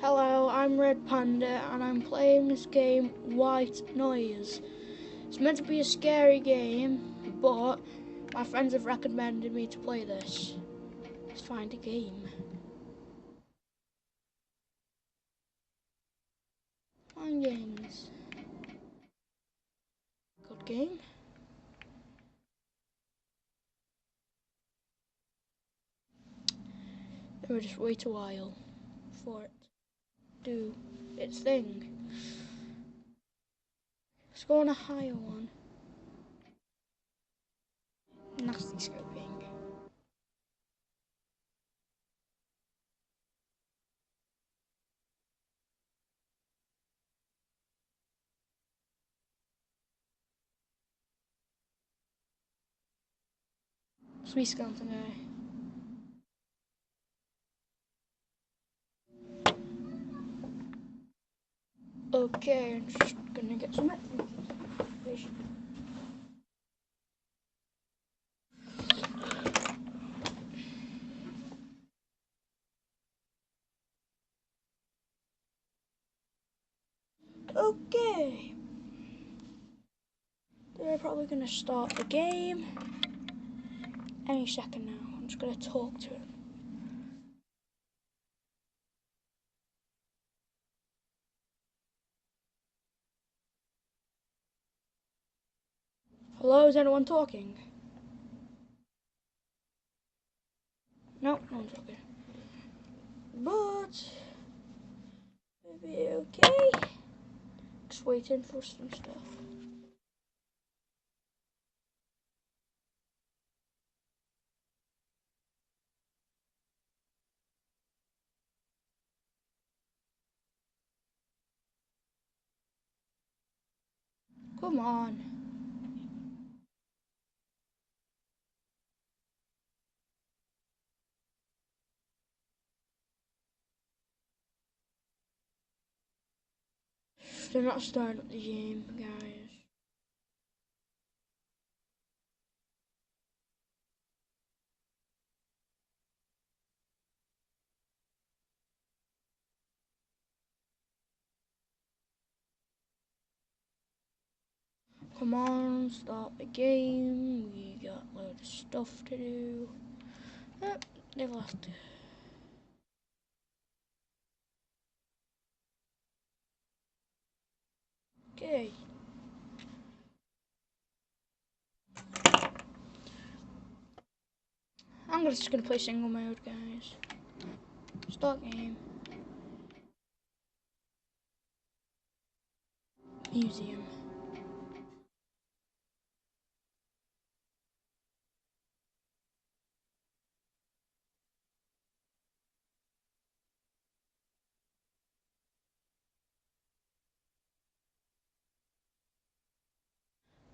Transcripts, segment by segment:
Hello, I'm RedPanda and I'm playing this game, White Noise. It's meant to be a scary game, but my friends have recommended me to play this. Let's find a game. Find games. Good game. Then we'll just wait a while for it to do its thing. Let's go on a higher one. Nasty scoping. Sweet skeleton guy. Okay, I'm just gonna get some information. Okay. They're probably gonna start the game any second now. I'm just gonna talk to him. Hello, is anyone talking? No, no one's talking. But maybe okay. Just waiting for some stuff. Come on. They're not starting up the game, guys. Come on, start the game. We got a load of stuff to do. Oh, they've left. Okay. I'm just gonna play single mode, guys. Start game. Museum.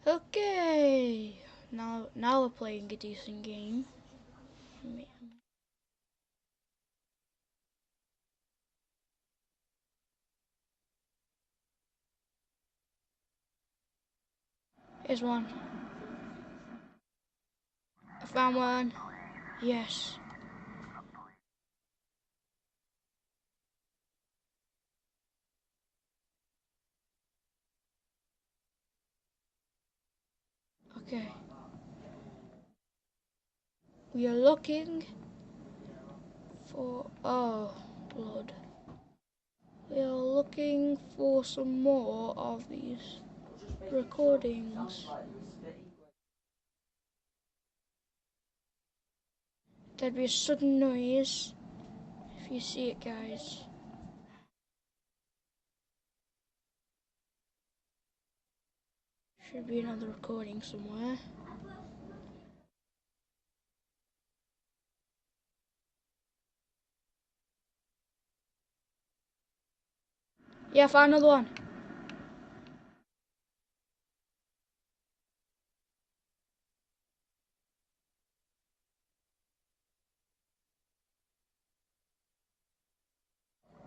Okay. Now we're playing a decent game. Here's one. I found one. Yes. Okay. We are looking for... Oh, blood. We are looking for some more of these recordings. There'd be a sudden noise if you see it, guys. Should be another recording somewhere. Yeah, I found another one.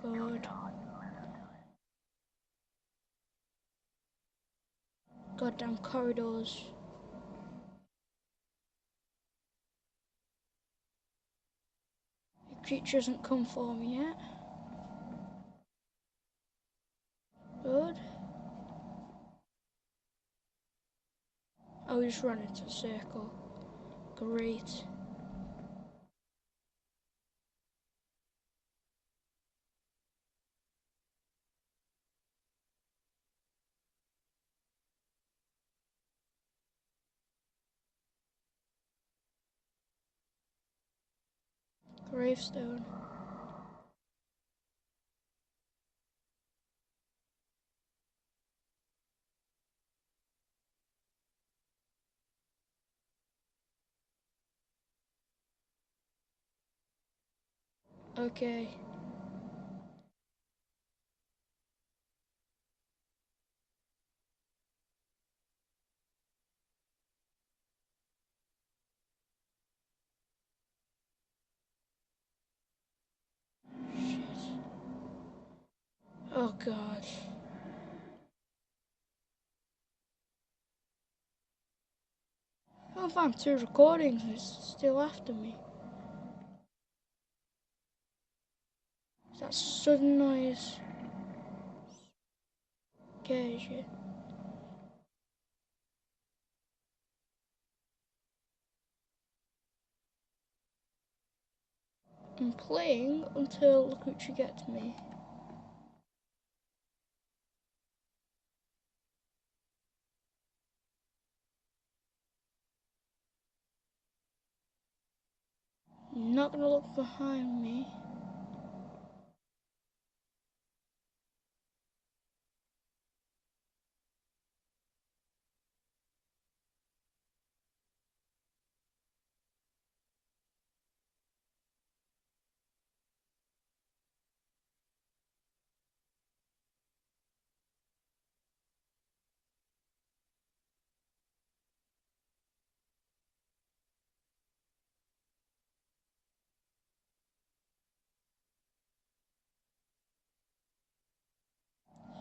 Good. Goddamn corridors. The creature hasn't come for me yet. Good. Oh, we just run into a circle. Great. Gravestone. Okay. Shit. Oh god. I found 2 recordings and it's still after me. Is that sudden noise? Okay, shit. I'm playing until the creature gets me. I'm not gonna look behind me.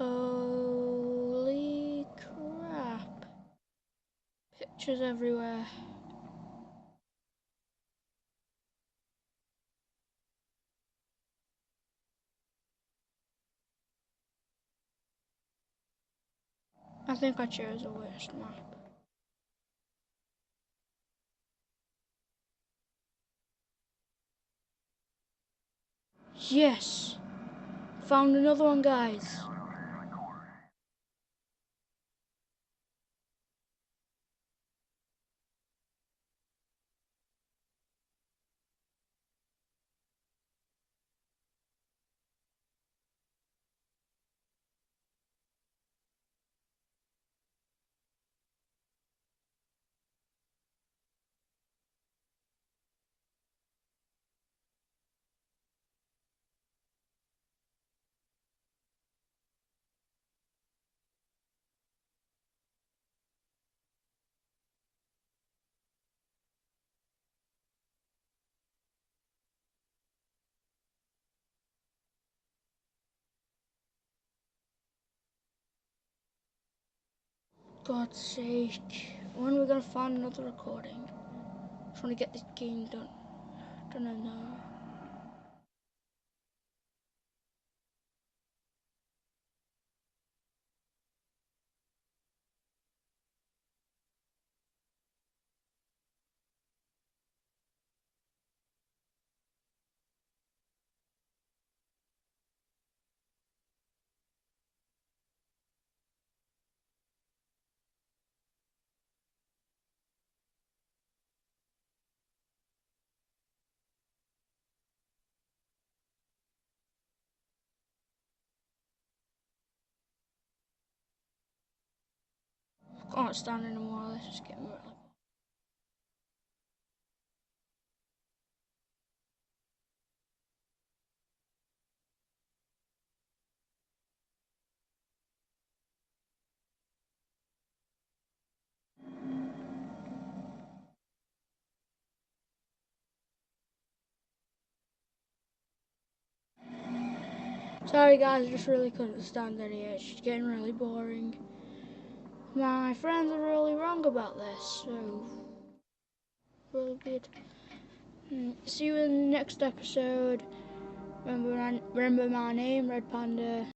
Holy crap. Pictures everywhere. I think I chose the worst map. Yes! Found another one, guys. God's sake. When are we gonna find another recording? Trying to get this game done. Don't know. I can't stand anymore. This is getting really. Sorry guys, I just really couldn't stand it here. It's just getting really boring. My friends are really wrong about this, so really weird. See you in the next episode. Remember my name, RedPanda.